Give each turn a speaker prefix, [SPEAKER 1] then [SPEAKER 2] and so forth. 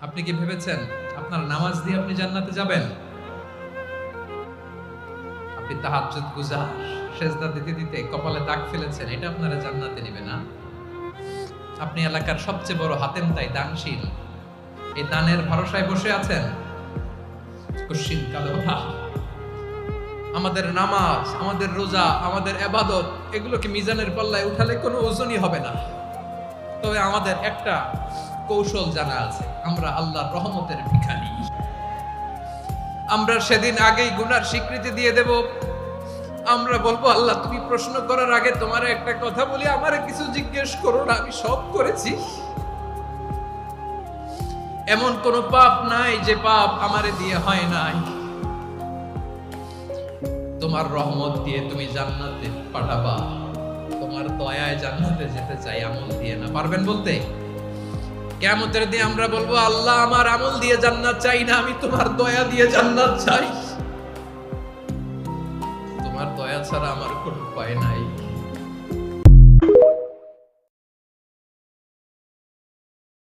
[SPEAKER 1] আপনি কি ভেবেছেন আপনার নামাজ দিয়ে আপনি জান্নাতে যাবেন? আপনি তাহাজ্জুদ গুজার, সেজদা দিতে দিতে কপালে দাগ ফেলেছেন, এটা আপনারা জান্নাতে নেবে না? আপনি এলাকার সবচেয়ে বড় হাতেম তাই দানশীল, এই দানের ভরসায় বসে আছেন কুশ্চিন কালো না। আমাদের নামাজ, আমাদের রোজা, আমাদের ইবাদত, এগুলোকে মিজানের পাল্লায় উঠালে কোনো ওজনই হবে না। তবে আমাদের একটা কৌশল জানা আছে, আমরা আল্লাহর রহমতের ভিখারি। আমরা সেদিন আগেই গুনার স্বীকৃতি দিয়ে দেব। আমরা বলবো, আল্লাহ তুমি প্রশ্ন করার আগে তোমার একটা কথা বলি, আমারে কিছু জিজ্ঞেস করো না, আমি সব করেছি। এমন কোন পাপ নাই যে পাপ আমারে দিয়ে হয় নাই। তোমার রহমত দিয়ে তুমি জান্নাতে পাঠাবা, তোমার দয়ায় জান্নাতে যেতে চাই, আমল দিয়ে না। পারবেন বলতে? কিয়ামতের দিন আমরা বলবো, আল্লাহ আমার আমল দিয়ে জান্নাত চাই না, আমি তোমার দয়া দিয়ে জান্নাত চাই। তোমার দয়া ছাড়া আমার কোনো উপায় নাই।